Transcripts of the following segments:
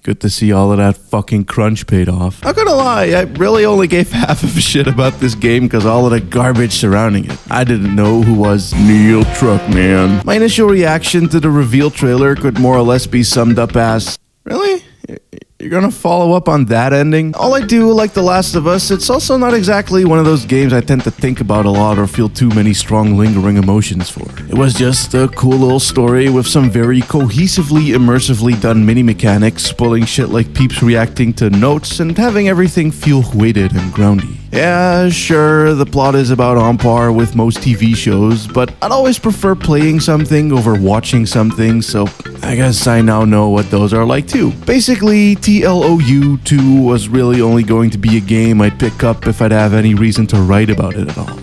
Good to see all of that fucking crunch paid off. Not gonna lie, I really only gave half of a shit about this game because all of the garbage surrounding it. I didn't know who was Neil Truckman. My initial reaction to the reveal trailer could more or less be summed up as, really? You're gonna follow up on that ending? All I do, like The Last of Us, it's also not exactly one of those games I tend to think about a lot or feel too many strong lingering emotions for. It was just a cool little story with some very cohesively, immersively done mini mechanics, pulling shit like peeps reacting to notes and having everything feel weighted and groundy. Yeah, sure, the plot is about on par with most TV shows, but I'd always prefer playing something over watching something, so I guess I now know what those are like too. Basically, TLOU2 was really only going to be a game I'd pick up if I'd have any reason to write about it at all.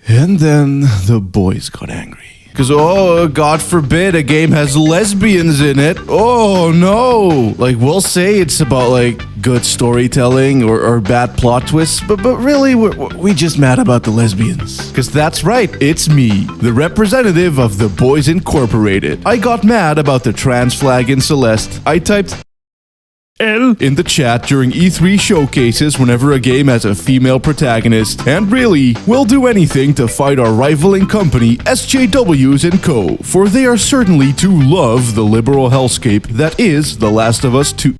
And then the boys got angry. Because, oh, God forbid a game has lesbians in it. Oh, no. Like, we'll say it's about, like, good storytelling or bad plot twists, but really, we just mad about the lesbians. Because that's right, it's me, the representative of the Boys Incorporated. I got mad about the trans flag in Celeste. I typed L in the chat during E3 showcases whenever a game has a female protagonist. And really, we'll do anything to fight our rivaling company, SJWs & Co., for they are certainly to love the liberal hellscape that is The Last of Us 2.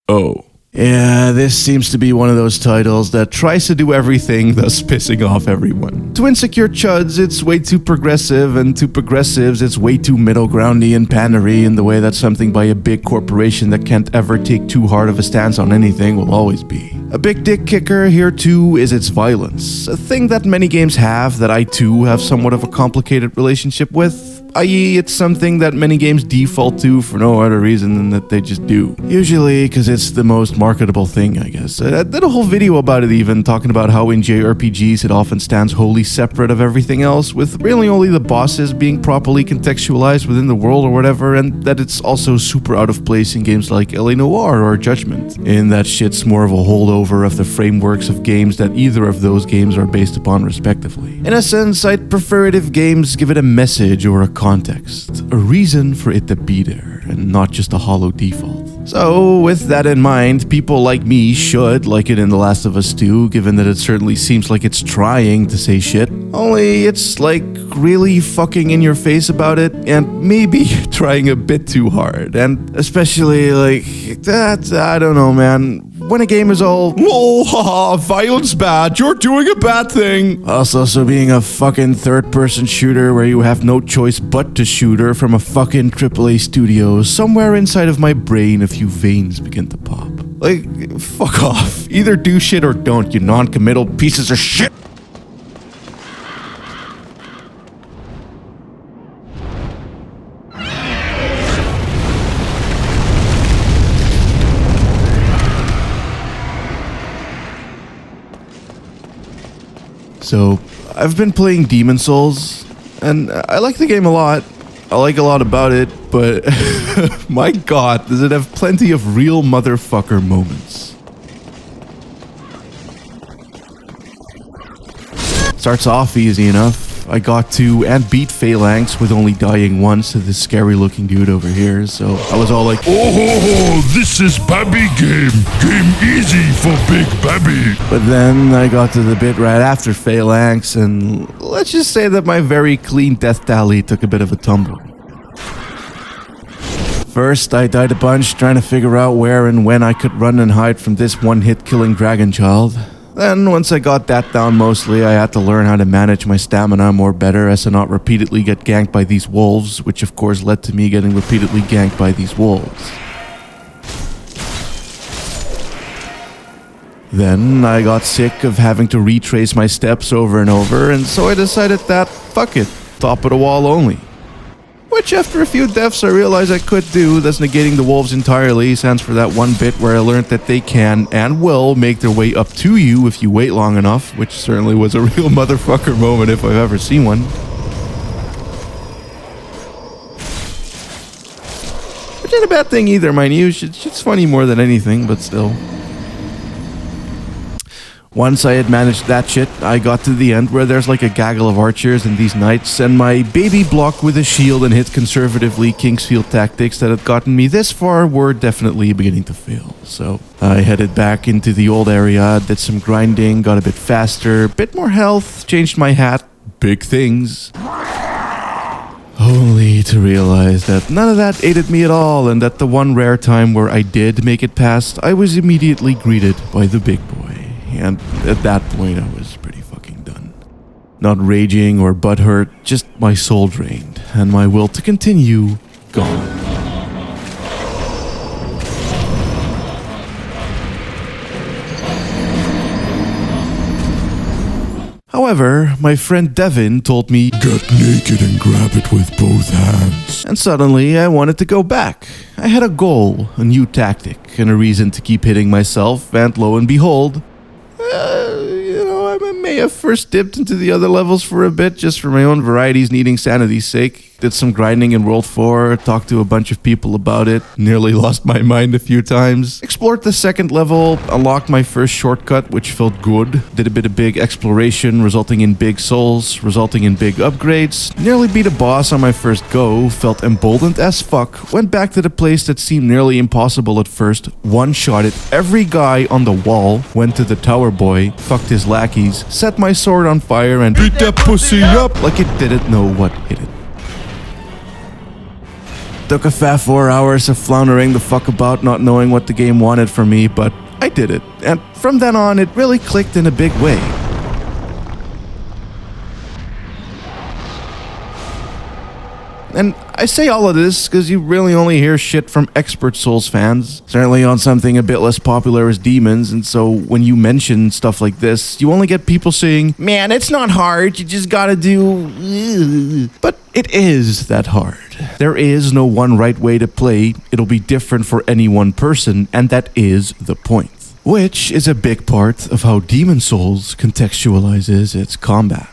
Oh. Yeah, this seems to be one of those titles that tries to do everything, thus pissing off everyone. To insecure chuds, it's way too progressive, and to progressives, it's way too middle groundy and pandery in the way that something by a big corporation that can't ever take too hard of a stance on anything will always be. A big dick kicker here too is its violence, a thing that many games have that I too have somewhat of a complicated relationship with. I.e., it's something that many games default to for no other reason than that they just do. Usually because it's the most marketable thing, I guess. I did a whole video about it even, talking about how in JRPGs it often stands wholly separate of everything else, with really only the bosses being properly contextualized within the world or whatever, and that it's also super out of place in games like LA Noire or Judgment, in that shit's more of a holdover of the frameworks of games that either of those games are based upon respectively. In a sense, I'd prefer it if games give it a message or a context, a reason for it to be there, and not just a hollow default. So, with that in mind, people like me should like it in The Last of Us 2, given that it certainly seems like it's trying to say shit. Only it's like really fucking in your face about it, and maybe trying a bit too hard. And especially like that, I don't know, man. When a game is all, oh, haha, violence bad, you're doing a bad thing. Also being a fucking third-person shooter where you have no choice but to shooter from a fucking AAA studio, somewhere inside of my brain a few veins begin to pop. Like, fuck off. Either do shit or don't, you non-committal pieces of shit. So, I've been playing Demon Souls, and I like the game a lot. I like a lot about it, but my god, does it have plenty of real motherfucker moments. Starts off easy enough. I got to and beat Phalanx with only dying once to this scary looking dude over here, so I was all like, oh ho ho, this is Babby game. Game easy for big Babby. But then I got to the bit right after Phalanx, and let's just say that my very clean death tally took a bit of a tumble. First, I died a bunch trying to figure out where and when I could run and hide from this one-hit killing dragon child. Then, once I got that down mostly, I had to learn how to manage my stamina more better as to not repeatedly get ganked by these wolves, which of course led to me getting repeatedly ganked by these wolves. Then, I got sick of having to retrace my steps over and over, and so I decided that, fuck it, top of the wall only. Which, after a few deaths, I realized I could do, thus negating the wolves entirely, sans for that one bit where I learned that they can and will make their way up to you if you wait long enough, which certainly was a real motherfucker moment if I've ever seen one. Which ain't a bad thing either, mind you. It's funny more than anything, but still. Once I had managed that shit, I got to the end where there's like a gaggle of archers and these knights, and my baby block with a shield and hit conservatively Kingsfield tactics that had gotten me this far were definitely beginning to fail. So I headed back into the old area, did some grinding, got a bit faster, bit more health, changed my hat, big things. Only to realize that none of that aided me at all, and that the one rare time where I did make it past, I was immediately greeted by the big boy. And at that point, I was pretty fucking done. Not raging or butthurt, just my soul drained, and my will to continue gone. However, my friend Devin told me, Get naked and grab it with both hands. And suddenly I wanted to go back. I had a goal, a new tactic, and a reason to keep hitting myself, and lo and behold, I may have first dipped into the other levels for a bit, just for my own variety's needing sanity's sake. Did some grinding in World 4, talked to a bunch of people about it, nearly lost my mind a few times. Explored the second level, unlocked my first shortcut, which felt good. Did a bit of big exploration, resulting in big souls, resulting in big upgrades. Nearly beat a boss on my first go, felt emboldened as fuck, went back to the place that seemed nearly impossible at first, one-shotted every guy on the wall, went to the tower boy, fucked his lackeys, set my sword on fire, and beat that pussy up like it didn't know what hit it. Took a fat 4 hours of floundering the fuck about, not knowing what the game wanted from me, but I did it. And from then on, it really clicked in a big way. And I say all of this because you really only hear shit from expert Souls fans, certainly on something a bit less popular as Demons, and so when you mention stuff like this, you only get people saying, man, it's not hard, you just gotta do... But it is that hard. There is no one right way to play, it'll be different for any one person, and that is the point. Which is a big part of how Demon Souls contextualizes its combat.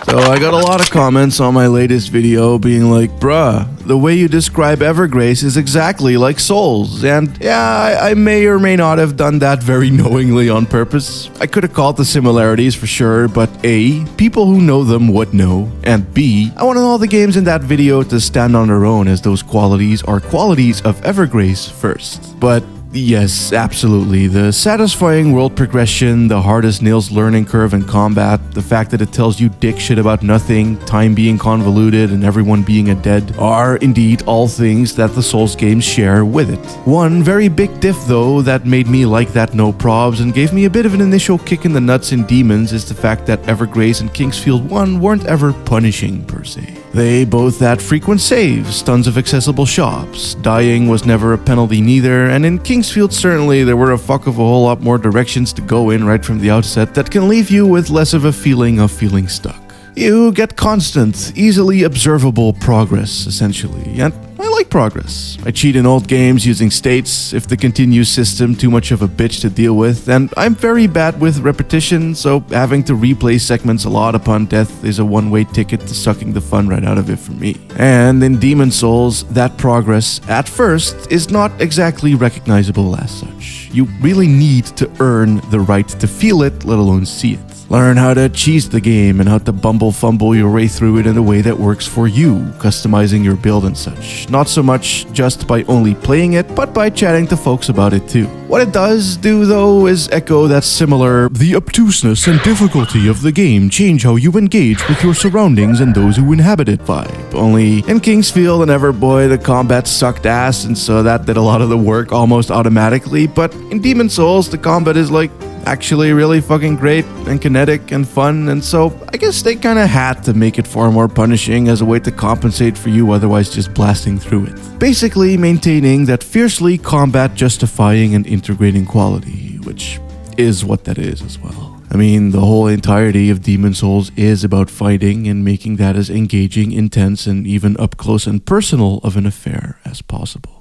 So I got a lot of comments on my latest video being like, bruh, the way you describe Evergrace is exactly like Souls. And yeah, I may or may not have done that very knowingly on purpose. I could have called the similarities for sure, but A, people who know them would know, and B, I wanted all the games in that video to stand on their own, as those qualities are qualities of Evergrace first. But yes, absolutely. The satisfying world progression, the hardest nails learning curve in combat, the fact that it tells you dick shit about nothing, time being convoluted, and everyone being a dead are indeed all things that the Souls games share with it. One very big diff though that made me like that no probs and gave me a bit of an initial kick in the nuts in Demons is the fact that Evergrace and Kingsfield 1 weren't ever punishing per se. They both had frequent saves, tons of accessible shops, dying was never a penalty neither, and in Kingsfield certainly there were a fuck of a whole lot more directions to go in right from the outset that can leave you with less of a feeling of feeling stuck. You get constant, easily observable progress, essentially, and I like progress. I cheat in old games using states if the continues system too much of a bitch to deal with, and I'm very bad with repetition, so having to replay segments a lot upon death is a one-way ticket to sucking the fun right out of it for me. And in Demon Souls, that progress, at first, is not exactly recognizable as such. You really need to earn the right to feel it, let alone see it. Learn how to cheese the game and how to fumble your way through it in a way that works for you, customizing your build and such. Not so much just by only playing it, but by chatting to folks about it too. What it does do though is echo that similar, the obtuseness and difficulty of the game change how you engage with your surroundings and those who inhabit it vibe. Only in Kingsfield and Everboy the combat sucked ass, and so that did a lot of the work almost automatically, but in Demon Souls the combat is like actually really fucking great and kinetic and fun, and so I guess they kinda had to make it far more punishing as a way to compensate for you otherwise just blasting through it. Basically maintaining that fiercely combat justifying and integrating quality, which is what that is as well. I mean, the whole entirety of Demon Souls is about fighting and making that as engaging, intense, and even up close and personal of an affair as possible.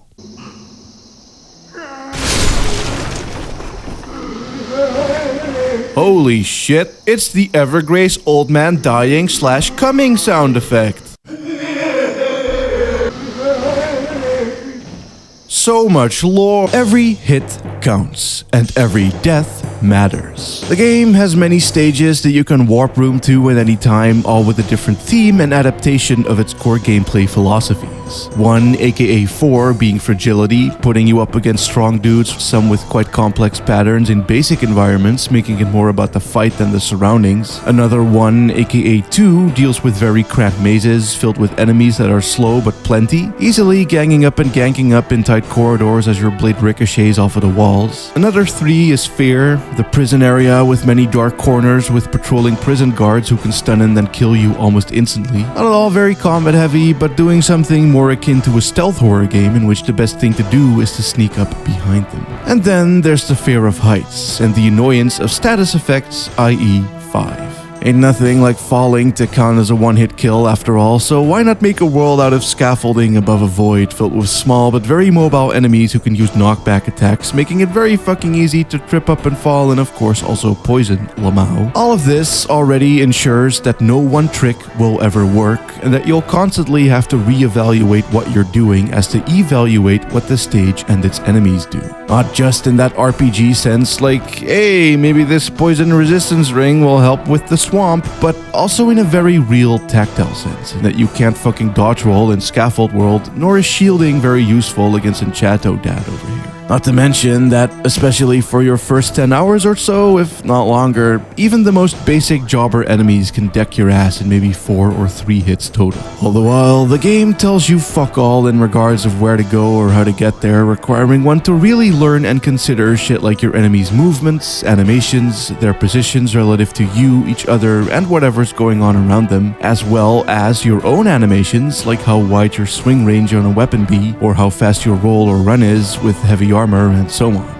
Holy shit, it's the Evergrace old man dying / coming sound effect. So much lore. Every hit counts, and every death matters. The game has many stages that you can warp room to at any time, all with a different theme and adaptation of its core gameplay philosophies. 1, aka 4, being fragility, putting you up against strong dudes, some with quite complex patterns in basic environments, making it more about the fight than the surroundings. Another 1, aka 2, deals with very cramped mazes filled with enemies that are slow but plenty, easily ganging up and ganking up in tight corridors as your blade ricochets off of the walls. Another 3 is fear, the prison area with many dark corners with patrolling prison guards who can stun and then kill you almost instantly. Not at all very combat heavy, but doing something more akin to a stealth horror game in which the best thing to do is to sneak up behind them. And then there's the fear of heights and the annoyance of status effects, i.e. 5. Ain't nothing like falling to count as a one-hit kill after all, so why not make a world out of scaffolding above a void filled with small but very mobile enemies who can use knockback attacks, making it very fucking easy to trip up and fall and of course also poison Lamau. All of this already ensures that no one trick will ever work and that you'll constantly have to reevaluate what you're doing as to evaluate what the stage and its enemies do. Not just in that RPG sense like, hey, maybe this poison resistance ring will help with the swamp, but also in a very real tactile sense, in that you can't fucking dodge roll in Scaffold World, nor is shielding very useful against Enchanto Dad over here. Not to mention that, especially for your first 10 hours or so, if not longer, even the most basic jobber enemies can deck your ass in maybe 4 or 3 hits total. All the while, the game tells you fuck all in regards of where to go or how to get there, requiring one to really learn and consider shit like your enemies' movements, animations, their positions relative to you, each other, and whatever's going on around them, as well as your own animations, like how wide your swing range on a weapon be, or how fast your roll or run is with heavy armor, and so on.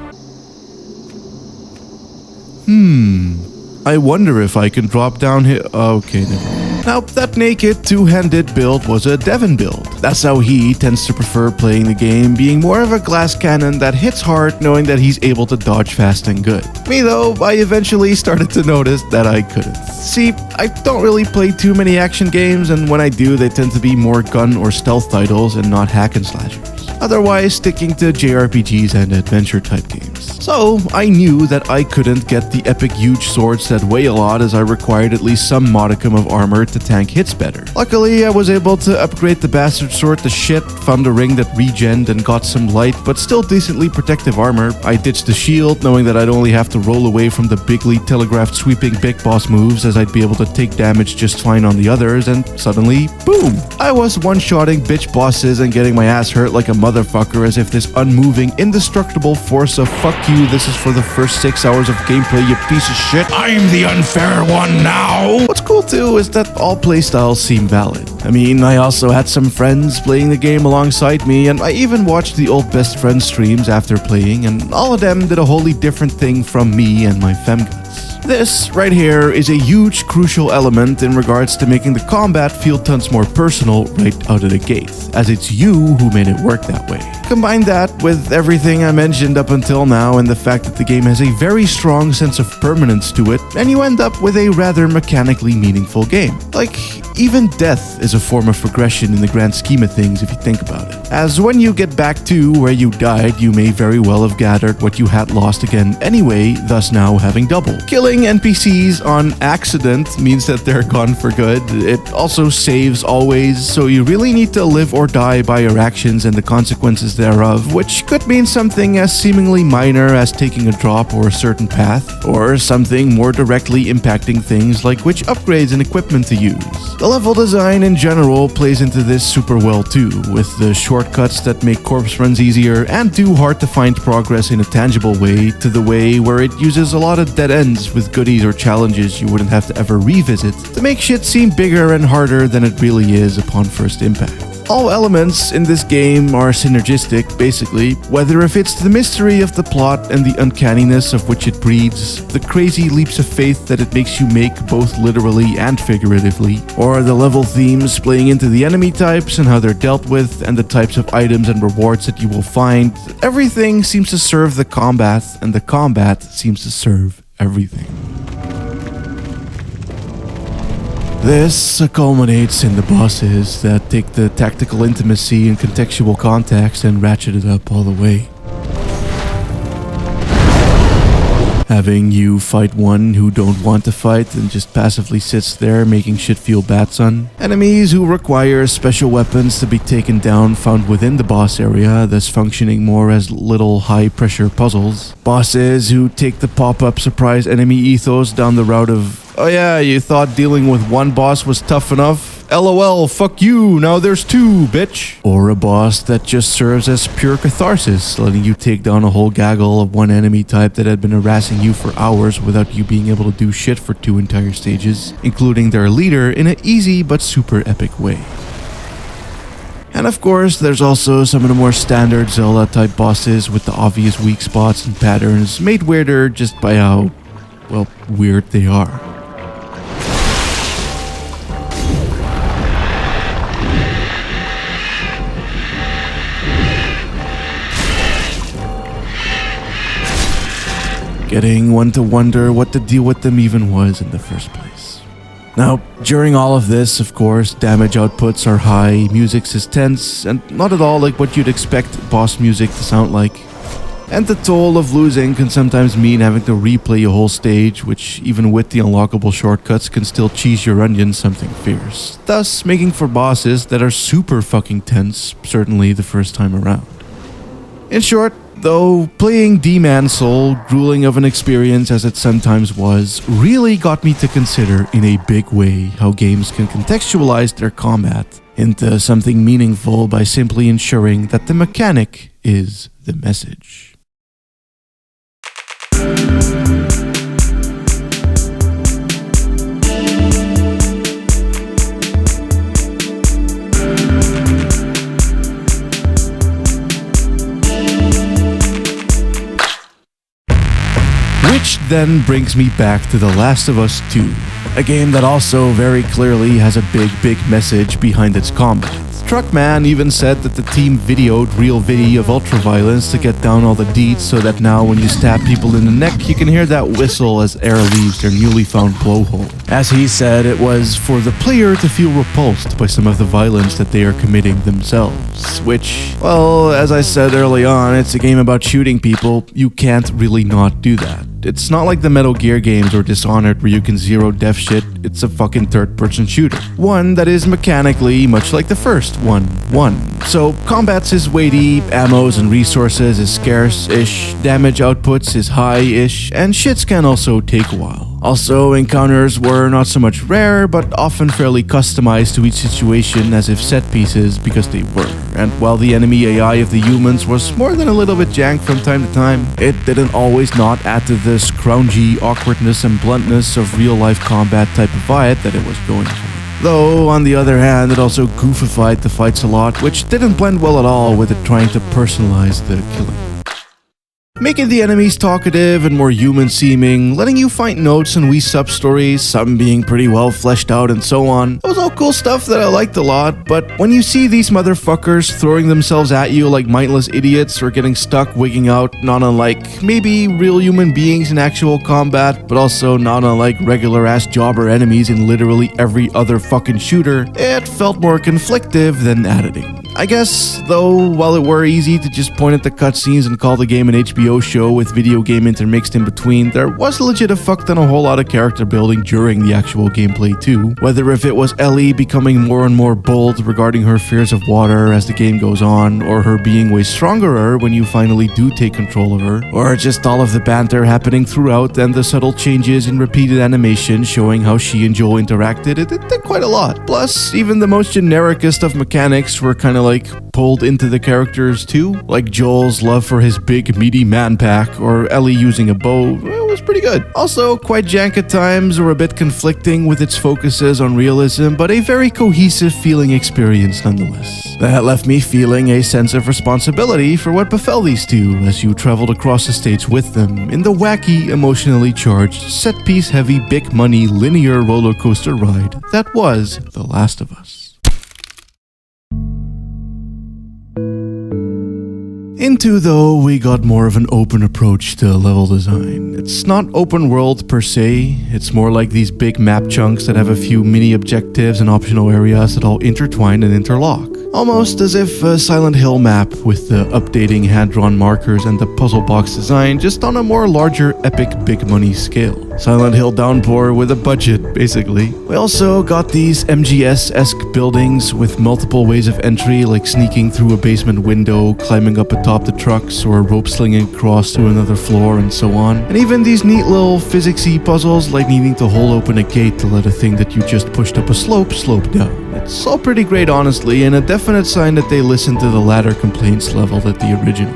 I wonder if I can drop down here. Okay, never mind. Now, that naked two-handed build was a Devon build. That's how he tends to prefer playing the game, being more of a glass cannon that hits hard knowing that he's able to dodge fast and good. Me though, I eventually started to notice that I couldn't. See, I don't really play too many action games, and when I do, they tend to be more gun or stealth titles and not hack and slashers. Otherwise sticking to JRPGs and adventure type games. So I knew that I couldn't get the epic huge swords that weigh a lot, as I required at least some modicum of armor to tank hits better. Luckily, I was able to upgrade the bastard sword to shit, found a ring that regened and got some light but still decently protective armor. I ditched the shield, knowing that I'd only have to roll away from the bigly telegraphed sweeping big boss moves, as I'd be able to take damage just fine on the others, and suddenly, boom! I was one-shotting bitch bosses and getting my ass hurt like a motherfucker, as if this unmoving, indestructible force of fuck you, this is for the first 6 hours of gameplay, you piece of shit. I'm the unfair one now. What's cool too is that all playstyles seem valid. I mean, I also had some friends playing the game alongside me, and I even watched the old best friend streams after playing, and all of them did a wholly different thing from me and my femguts. This right here is a huge crucial element in regards to making the combat feel tons more personal right out of the gate, as it's you who made it work that way. Combine that with everything I mentioned up until now and the fact that the game has a very strong sense of permanence to it, and you end up with a rather mechanically meaningful game. Like, even death is a form of progression in the grand scheme of things if you think about it. As when you get back to where you died, you may very well have gathered what you had lost again anyway, thus now having double. Killing NPCs on accident means that they're gone for good. It also saves always, so you really need to live or die by your actions and the consequences thereof, which could mean something as seemingly minor as taking a drop or a certain path, or something more directly impacting things like which upgrades and equipment to use. The level design in general plays into this super well too, with the shortcuts that make corpse runs easier and do hard to find progress in a tangible way, to the way where it uses a lot of dead ends with goodies or challenges you wouldn't have to ever revisit to make shit seem bigger and harder than it really is upon first impact. All elements in this game are synergistic, basically, whether if it's the mystery of the plot and the uncanniness of which it breeds, the crazy leaps of faith that it makes you make both literally and figuratively, or the level themes playing into the enemy types and how they're dealt with and the types of items and rewards that you will find. Everything seems to serve the combat, and the combat seems to serve everything. This culminates in the bosses that take the tactical intimacy and contextual context and ratchet it up all the way. Having you fight one who don't want to fight and just passively sits there making shit feel bad, son. Enemies who require special weapons to be taken down found within the boss area, thus functioning more as little high-pressure puzzles. Bosses who take the pop-up surprise enemy ethos down the route of, oh yeah, you thought dealing with one boss was tough enough? LOL, fuck you, now there's two, bitch. Or a boss that just serves as pure catharsis, letting you take down a whole gaggle of one enemy type that had been harassing you for hours without you being able to do shit for 2 entire stages, including their leader in an easy but super epic way. And of course, there's also some of the more standard Zelda-type bosses with the obvious weak spots and patterns made weirder just by how, well, weird they are. Getting one to wonder what the deal with them even was in the first place. Now, during all of this, of course, damage outputs are high, music is tense, and not at all like what you'd expect boss music to sound like. And the toll of losing can sometimes mean having to replay a whole stage, which even with the unlockable shortcuts can still cheese your onions something fierce, thus making for bosses that are super fucking tense, certainly the first time around. In short, though, playing Demon's Soul, grueling of an experience as it sometimes was, really got me to consider in a big way how games can contextualize their combat into something meaningful by simply ensuring that the mechanic is the message. Which then brings me back to The Last of Us 2, a game that also very clearly has a big message behind its combat. Truckman even said that the team videoed real video of ultraviolence to get down all the deets so that now when you stab people in the neck, you can hear that whistle as air leaves their newly found blowhole. As he said, it was for the player to feel repulsed by some of the violence that they are committing themselves, which, well, as I said early on, it's a game about shooting people. You can't really not do that. It's not like the Metal Gear games or Dishonored where you can zero death shit. It's a fucking third-person shooter. One that is mechanically much like the first one. So combats is weighty, ammos and resources is scarce-ish, damage outputs is high-ish, and shits can also take a while. Also, encounters were not so much rare, but often fairly customized to each situation as if set pieces because they were. And while the enemy AI of the humans was more than a little bit jank from time to time, it didn't always not add to the scroungy awkwardness and bluntness of real-life combat type of vibe that it was going for. Though, on the other hand, it also goofified the fights a lot, which didn't blend well at all with it trying to personalize the killing. Making the enemies talkative and more human-seeming, letting you find notes and wee sub-stories, some being pretty well fleshed out and so on. It was all cool stuff that I liked a lot, but when you see these motherfuckers throwing themselves at you like mindless idiots or getting stuck wigging out, not unlike maybe real human beings in actual combat, but also not unlike regular-ass jobber enemies in literally every other fucking shooter, it felt more conflictive than editing. I guess, though, while it were easy to just point at the cutscenes and call the game an HBO show with video game intermixed in between, there was legit a fuck ton a whole lot of character building during the actual gameplay too. Whether if it was Ellie becoming more and more bold regarding her fears of water as the game goes on, or her being way stronger when you finally do take control of her, or just all of the banter happening throughout and the subtle changes in repeated animation showing how she and Joel interacted, it did quite a lot. Plus, even the most genericest of mechanics were kind of like pulled into the characters too, like Joel's love for his big meaty man pack, or Ellie using a bow. It was pretty good. Also, quite jank at times, or a bit conflicting with its focuses on realism, but a very cohesive feeling experience nonetheless. That left me feeling a sense of responsibility for what befell these two as you traveled across the states with them in the wacky, emotionally charged, set-piece heavy, big money linear roller coaster ride that was The Last of Us. In 2, though, we got more of an open approach to level design. It's not open world per se, it's more like these big map chunks that have a few mini objectives and optional areas that all intertwine and interlock. Almost as if a Silent Hill map with the updating hand-drawn markers and the puzzle box design, just on a more larger epic big money scale. Silent Hill Downpour with a budget, basically. We also got these MGS-esque buildings with multiple ways of entry, like sneaking through a basement window, climbing up atop the trucks, or rope slinging across to another floor, and so on. And even these neat little physicsy puzzles, like needing to hole open a gate to let a thing that you just pushed up a slope down. It's all pretty great, honestly, and a definite sign that they listened to the latter complaints leveled at the original.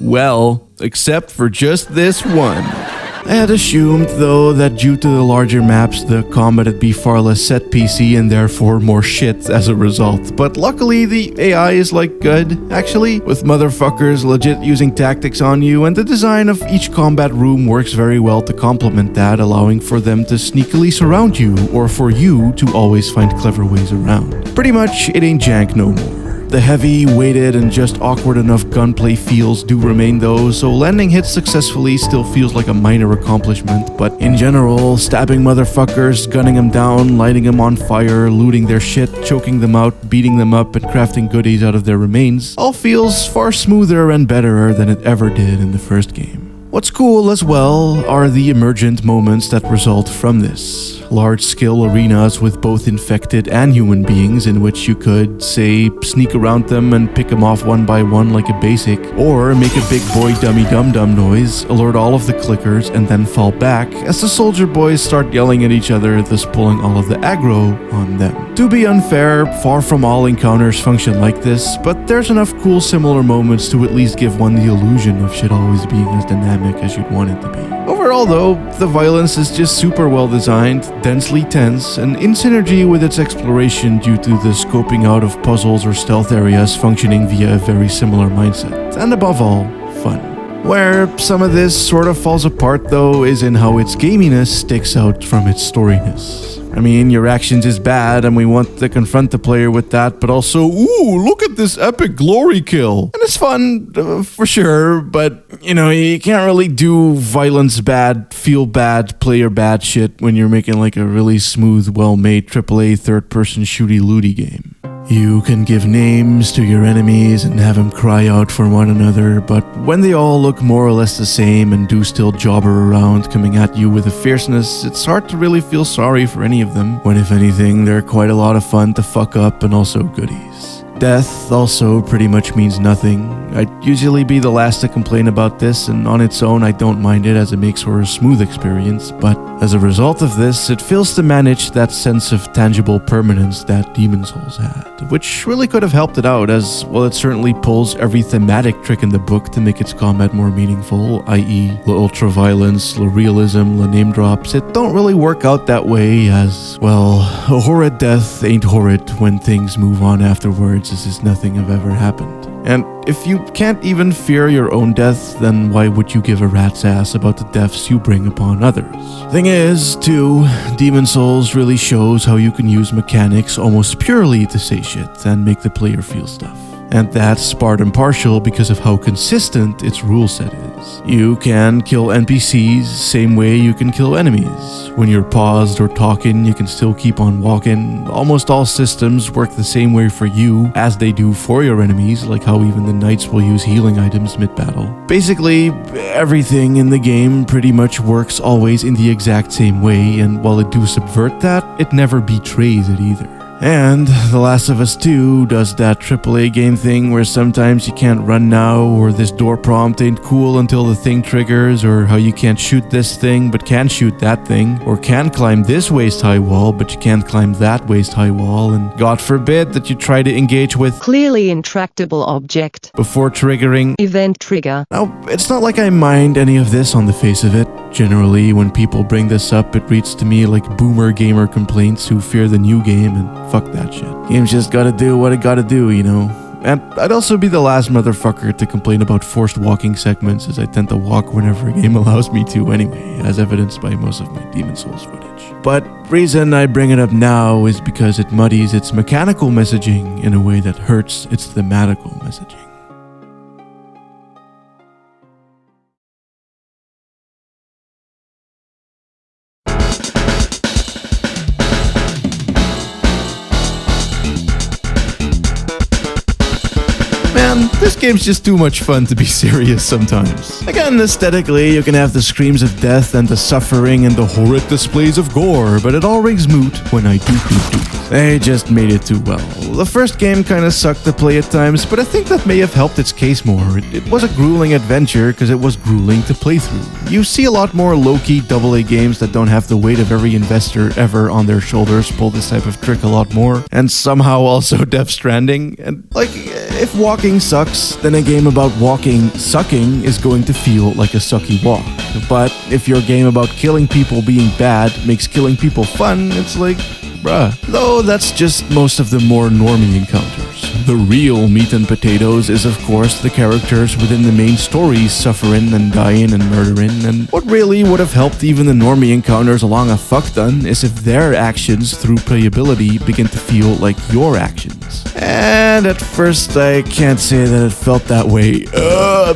Well, except for just this one. I had assumed, though, that due to the larger maps, the combat would be far less set PC and therefore more shit as a result. But luckily, the AI is like good, actually, with motherfuckers legit using tactics on you, and the design of each combat room works very well to complement that, allowing for them to sneakily surround you, or for you to always find clever ways around. Pretty much, it ain't jank no more. The heavy, weighted, and just awkward enough gunplay feels do remain though, so landing hits successfully still feels like a minor accomplishment, but in general, stabbing motherfuckers, gunning them down, lighting them on fire, looting their shit, choking them out, beating them up, and crafting goodies out of their remains all feels far smoother and better than it ever did in the first game. What's cool as well are the emergent moments that result from this. Large-scale arenas with both infected and human beings in which you could, say, sneak around them and pick them off one by one like a basic, or make a big boy dummy dum-dum noise, alert all of the clickers, and then fall back as the soldier boys start yelling at each other, thus pulling all of the aggro on them. To be unfair, far from all encounters function like this, but there's enough cool similar moments to at least give one the illusion of shit always being as dynamic as you'd want it to be. Overall though, the violence is just super well designed, densely tense, and in synergy with its exploration due to the scoping out of puzzles or stealth areas functioning via a very similar mindset, and above all, fun. Where some of this sort of falls apart though is in how its gaminess sticks out from its storiness. I mean, your actions is bad and we want to confront the player with that, but also, ooh, look at this epic glory kill. And it's fun, for sure, but, you know, you can't really do violence bad, feel bad, player bad shit when you're making like a really smooth, well-made AAA third-person shooty-looty game. You can give names to your enemies and have them cry out for one another, but when they all look more or less the same and do still jobber around coming at you with a fierceness, it's hard to really feel sorry for any of them, when if anything, they're quite a lot of fun to fuck up and also goodies. Death also pretty much means nothing. I'd usually be the last to complain about this, and on its own I don't mind it as it makes for a smooth experience, but as a result of this, it fails to manage that sense of tangible permanence that Demon Souls had, which really could have helped it out, as well it certainly pulls every thematic trick in the book to make its combat more meaningful, i.e. the ultra-violence, the realism, the name drops. It don't really work out that way as, well, a horrid death ain't horrid when things move on afterwards as if nothing have ever happened. And if you can't even fear your own death, then why would you give a rat's ass about the deaths you bring upon others? Thing is, too, Demon Souls really shows how you can use mechanics almost purely to say shit and make the player feel stuff. And that's part and partial because of how consistent its rule set is. You can kill NPCs same way you can kill enemies. When you're paused or talking, you can still keep on walking. Almost all systems work the same way for you as they do for your enemies, like how even the knights will use healing items mid-battle. Basically, everything in the game pretty much works always in the exact same way, and while it do subvert that, it never betrays it either. And The Last of Us 2 does that AAA game thing where sometimes you can't run now, or this door prompt ain't cool until the thing triggers, or how you can't shoot this thing but can shoot that thing, or can climb this waist-high wall but you can't climb that waist-high wall, and God forbid that you try to engage with clearly intractable object before triggering event trigger. Now, it's not like I mind any of this on the face of it. Generally, when people bring this up, it reads to me like boomer gamer complaints who fear the new game, and fuck that shit. Games just gotta do what it gotta do, you know? And I'd also be the last motherfucker to complain about forced walking segments, as I tend to walk whenever a game allows me to anyway, as evidenced by most of my Demon Souls footage. But reason I bring it up now is because it muddies its mechanical messaging in a way that hurts its thematical messaging. Man, this game's just too much fun to be serious sometimes. Again, aesthetically, you can have the screams of death and the suffering and the horrid displays of gore, but it all rings moot when I do. They just made it too well. The first game kinda sucked to play at times, but I think that may have helped its case more. It was a grueling adventure because it was grueling to play through. You see a lot more low-key AA games that don't have the weight of every investor ever on their shoulders pull this type of trick a lot more, and somehow also Death Stranding. And like, if walking sucks, then a game about walking sucking is going to feel like a sucky walk. But if your game about killing people being bad makes killing people fun, it's like, bruh. Though that's just most of the more normie encounters. The real meat and potatoes is of course the characters within the main stories suffering and dying and murdering, and what really would have helped even the normie encounters along a fuckton is if their actions through playability begin to feel like your actions. And at first I can't say that it felt that way,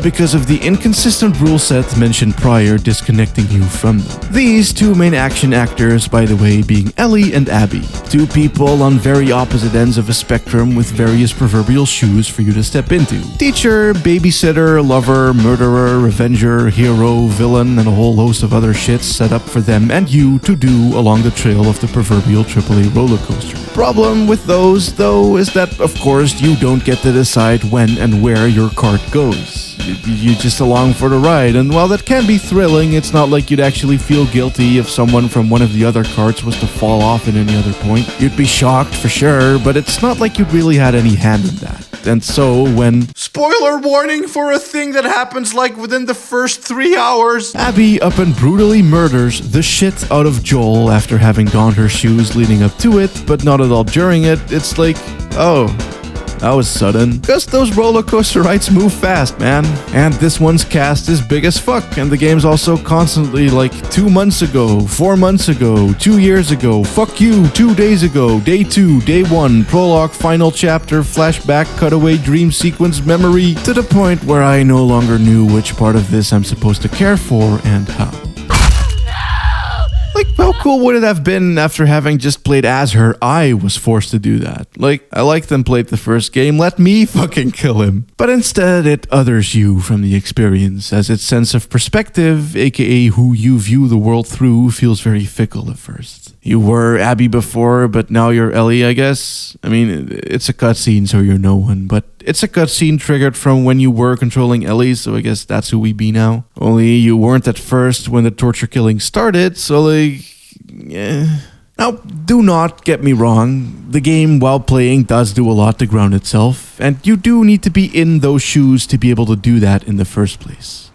because of the inconsistent rule set mentioned prior disconnecting you from them. These two main action actors, by the way, being Ellie and Abby. Two people on very opposite ends of a spectrum with various proverbial shoes for you to step into. Teacher, babysitter, lover, murderer, revenger, hero, villain, and a whole host of other shits set up for them and you to do along the trail of the proverbial AAA roller coaster. Problem with those, though, is that of course you don't get to decide when and where your cart goes. You're just along for the ride, and while that can be thrilling, it's not like you'd actually feel guilty if someone from one of the other carts was to fall off at any other point. You'd be shocked for sure, but it's not like you really had any hand in that. And so when, spoiler warning for a thing that happens like within the first 3 hours, Abby up and brutally murders the shit out of Joel after having donned her shoes leading up to it, but not at all during it, it's like, oh, that was sudden. Because those roller coaster rides move fast, man. And this one's cast is big as fuck, and the game's also constantly like 2 months ago, 4 months ago, 2 years ago, fuck you, 2 days ago, day 2, day 1, prologue, final chapter, flashback, cutaway, dream sequence, memory, to the point where I no longer knew which part of this I'm supposed to care for and how. Like, how cool would it have been after having just played as her, I was forced to do that? Like, I liked and played the first game, let me fucking kill him. But instead, it others you from the experience, as its sense of perspective, aka who you view the world through, feels very fickle at first. You were Abby before, but now you're Ellie, I guess? I mean, it's a cutscene, so you're no one, but it's a cutscene triggered from when you were controlling Ellie, so I guess that's who we be now. Only you weren't at first when the torture killing started, so like, yeah. Now, do not get me wrong, the game while playing does do a lot to ground itself, and you do need to be in those shoes to be able to do that in the first place.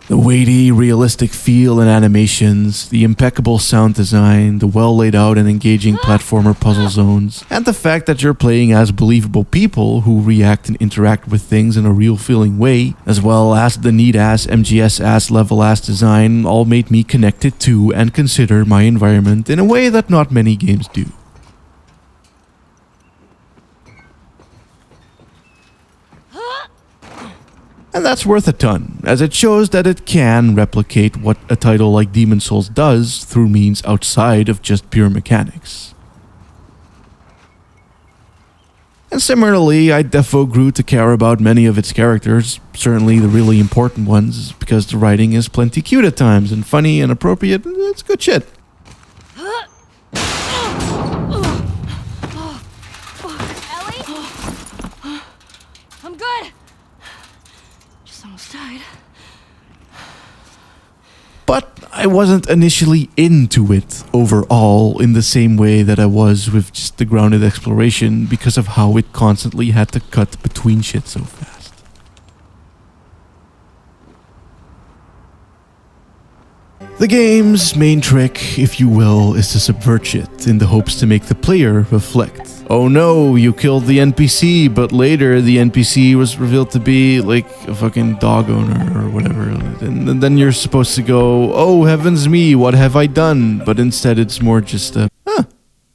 The weighty, realistic feel and animations, the impeccable sound design, the well laid out and engaging platformer puzzle zones, and the fact that you're playing as believable people who react and interact with things in a real feeling way, as well as the neat-ass, MGS-ass, level-ass design all made me connect it to and consider my environment in a way that not many games do. And that's worth a ton, as it shows that it can replicate what a title like Demon Souls does through means outside of just pure mechanics. And similarly, I defo grew to care about many of its characters, certainly the really important ones, because the writing is plenty cute at times and funny and appropriate, and it's good shit. But I wasn't initially into it overall in the same way that I was with just the grounded exploration because of how it constantly had to cut between shit so fast. The game's main trick, if you will, is to subvert shit in the hopes to make the player reflect. Oh no, you killed the NPC, but later the NPC was revealed to be like a fucking dog owner or whatever. And then you're supposed to go, oh heavens me, what have I done? But instead it's more just a,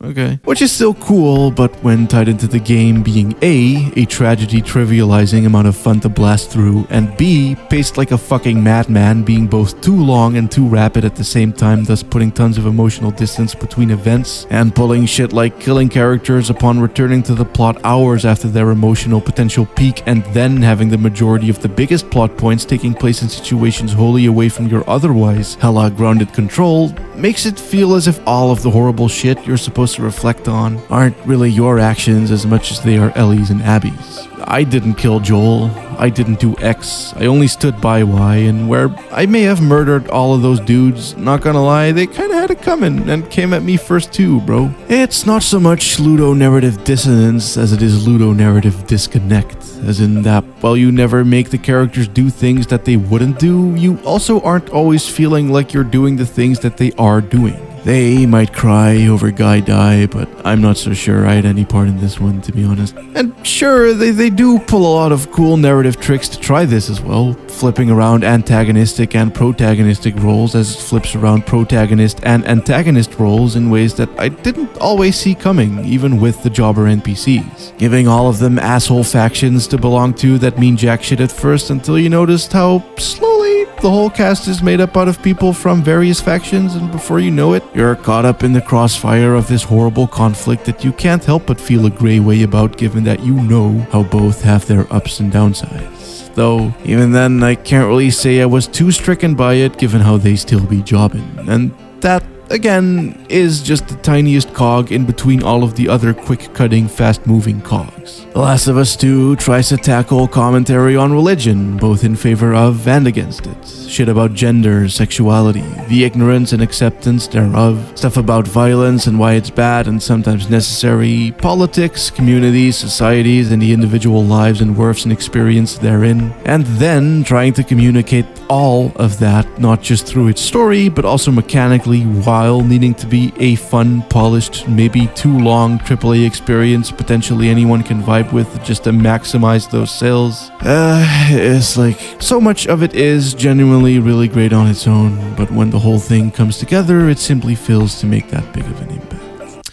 okay. Which is still cool, but when tied into the game being A tragedy trivializing amount of fun to blast through, and B, paced like a fucking madman, being both too long and too rapid at the same time, thus putting tons of emotional distance between events, and pulling shit like killing characters upon returning to the plot hours after their emotional potential peak, and then having the majority of the biggest plot points taking place in situations wholly away from your otherwise hella grounded control, makes it feel as if all of the horrible shit you're supposed to reflect on aren't really your actions as much as they are Ellie's and Abby's. I didn't kill Joel, I didn't do X, I only stood by Y, and where I may have murdered all of those dudes, not gonna lie, they kinda had it coming and came at me first too, bro. It's not so much ludonarrative dissonance as it is ludonarrative disconnect, as in that while you never make the characters do things that they wouldn't do, you also aren't always feeling like you're doing the things that they are doing. They might cry over Guy die, but I'm not so sure I had any part in this one, to be honest. And sure, they do pull a lot of cool narrative tricks to try this as well, flipping around antagonistic and protagonistic roles as it flips around protagonist and antagonist roles in ways that I didn't always see coming, even with the jobber NPCs. Giving all of them asshole factions to belong to that mean jack shit at first until you noticed how slowly the whole cast is made up out of people from various factions, and before you know it, you're caught up in the crossfire of this horrible conflict that you can't help but feel a gray way about, given that you know how both have their ups and downsides. Though, even then, I can't really say I was too stricken by it, given how they still be jobbing. And that, again, is just the tiniest cog in between all of the other quick-cutting, fast-moving cogs. The Last of Us 2 tries to tackle commentary on religion, both in favor of and against it. Shit about gender, sexuality, the ignorance and acceptance thereof, stuff about violence and why it's bad and sometimes necessary, politics, communities, societies, and the individual lives and worths and experience therein, and then trying to communicate all of that, not just through its story, but also mechanically, while needing to be a fun, polished, maybe too long AAA experience potentially anyone can vibe with just to maximize those sales. It's like, so much of it is genuinely really great on its own, but when the whole thing comes together, it simply fails to make that big of an impact.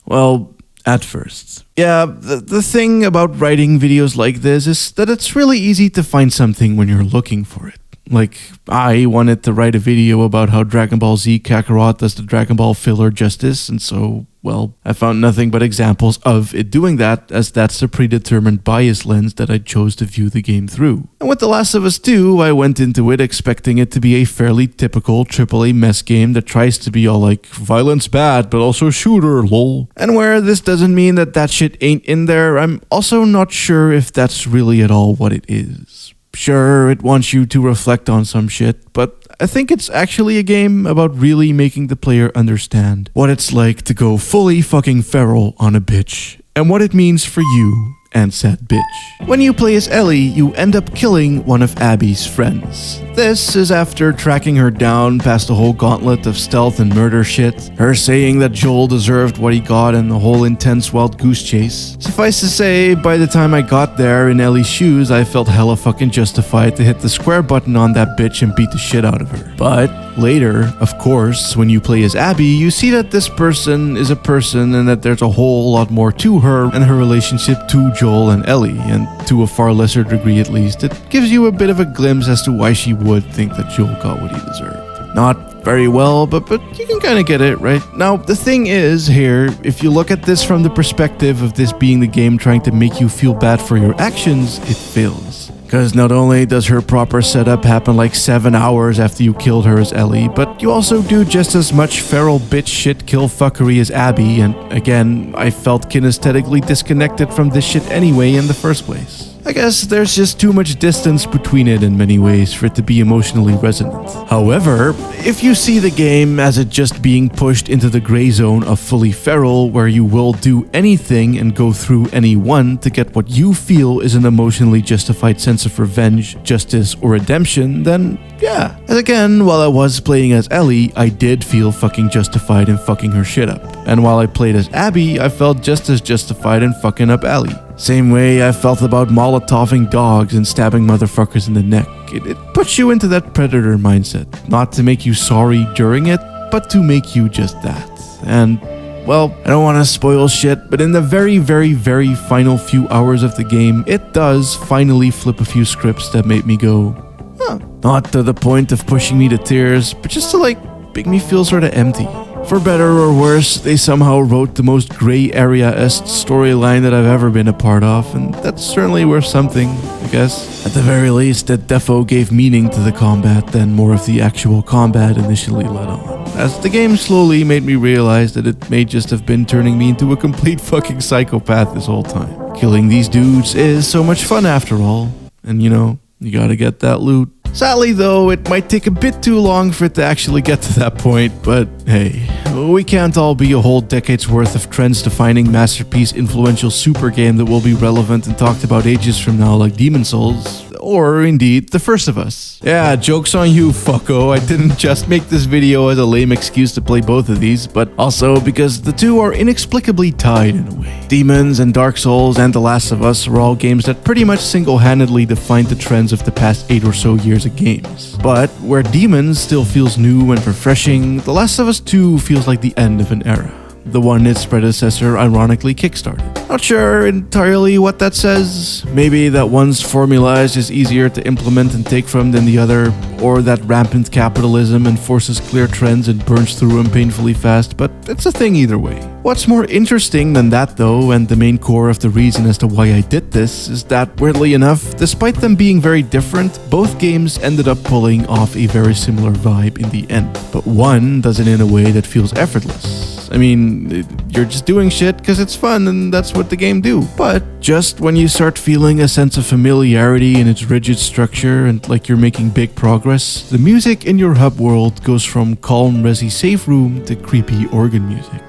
Well, at first. Yeah, the thing about writing videos like this is that it's really easy to find something when you're looking for it. Like, I wanted to write a video about how Dragon Ball Z Kakarot does the Dragon Ball filler justice, and so, well, I found nothing but examples of it doing that, as that's the predetermined bias lens that I chose to view the game through. And with The Last of Us 2, I went into it expecting it to be a fairly typical AAA mess game that tries to be all like, violence bad, but also shooter, lol. And where this doesn't mean that that shit ain't in there, I'm also not sure if that's really at all what it is. Sure, it wants you to reflect on some shit, but I think it's actually a game about really making the player understand what it's like to go fully fucking feral on a bitch, and what it means for you and said bitch. When you play as Ellie, you end up killing one of Abby's friends. This is after tracking her down past the whole gauntlet of stealth and murder shit, her saying that Joel deserved what he got, and the whole intense wild goose chase. Suffice to say, by the time I got there in Ellie's shoes, I felt hella fucking justified to hit the square button on that bitch and beat the shit out of her. But later, of course, when you play as Abby, you see that this person is a person and that there's a whole lot more to her and her relationship to Joel and Ellie, and to a far lesser degree at least, it gives you a bit of a glimpse as to why she would think that Joel got what he deserved. Not very well, but you can kind of get it, right? Now, the thing is here, if you look at this from the perspective of this being the game trying to make you feel bad for your actions, it fails. Because not only does her proper setup happen like 7 hours after you killed her as Ellie, but you also do just as much feral bitch shit kill fuckery as Abby, and again, I felt kinesthetically disconnected from this shit anyway in the first place. I guess there's just too much distance between it in many ways for it to be emotionally resonant. However, if you see the game as it just being pushed into the gray zone of fully feral, where you will do anything and go through anyone to get what you feel is an emotionally justified sense of revenge, justice, or redemption, then yeah. And again, while I was playing as Ellie, I did feel fucking justified in fucking her shit up. And while I played as Abby, I felt just as justified in fucking up Ellie. Same way I felt about molotoving dogs and stabbing motherfuckers in the neck. It puts you into that predator mindset. Not to make you sorry during it, but to make you just that. And well, I don't want to spoil shit, but in the very, very, very final few hours of the game, it does finally flip a few scripts that made me go, huh. Not to the point of pushing me to tears, but just to make me feel sort of empty. For better or worse, they somehow wrote the most gray area-esque storyline that I've ever been a part of, and that's certainly worth something, I guess. At the very least, that defo gave meaning to the combat than more of the actual combat initially let on. As the game slowly made me realize that it may just have been turning me into a complete fucking psychopath this whole time. Killing these dudes is so much fun after all, and you gotta get that loot. Sadly though, it might take a bit too long for it to actually get to that point, but hey, we can't all be a whole decade's worth of trends-defining masterpiece influential super game that will be relevant and talked about ages from now like Demon's Souls, or indeed The First of Us. Yeah, joke's on you, fucko. I didn't just make this video as a lame excuse to play both of these, but also because the two are inexplicably tied in a way. Demons and Dark Souls and The Last of Us are all games that pretty much single-handedly defined the trends of the past 8 or so years of games. But where Demons still feels new and refreshing, The Last of Us 2 feels like the end of an era. The one its predecessor ironically kickstarted. Not sure entirely what that says. Maybe that one's formula is just easier to implement and take from than the other, or that rampant capitalism enforces clear trends and burns through them painfully fast, but it's a thing either way. What's more interesting than that though, and the main core of the reason as to why I did this, is that weirdly enough, despite them being very different, both games ended up pulling off a very similar vibe in the end. But one does it in a way that feels effortless. I mean, you're just doing shit because it's fun and that's what the game do. But just when you start feeling a sense of familiarity in its rigid structure and like you're making big progress, the music in your hub world goes from calm resi safe room to creepy organ music.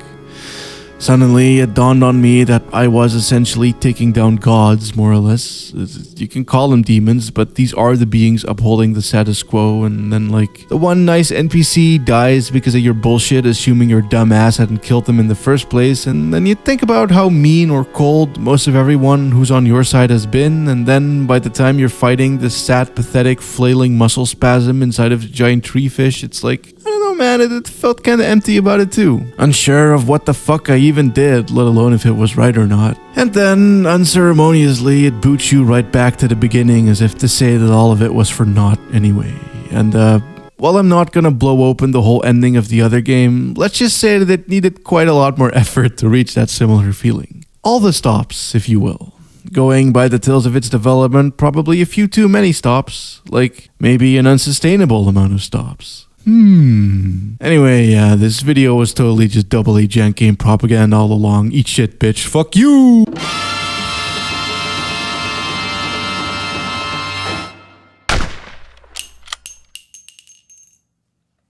Suddenly, it dawned on me that I was essentially taking down gods, more or less. You can call them demons, but these are the beings upholding the status quo, and then the one nice NPC dies because of your bullshit, assuming your dumb ass hadn't killed them in the first place, and then you think about how mean or cold most of everyone who's on your side has been, and then by the time you're fighting this sad, pathetic, flailing muscle spasm inside of a giant tree fish, it's like, I don't know man, it felt kinda empty about it too. Unsure of what the fuck I even did, let alone if it was right or not. And then, unceremoniously, it boots you right back to the beginning as if to say that all of it was for naught anyway. And while I'm not gonna blow open the whole ending of the other game, let's just say that it needed quite a lot more effort to reach that similar feeling. All the stops, if you will. Going by the tales of its development, probably a few too many stops. Like, maybe an unsustainable amount of stops. Anyway, yeah, this video was totally just double A jank game propaganda all along. Eat shit, bitch. Fuck you!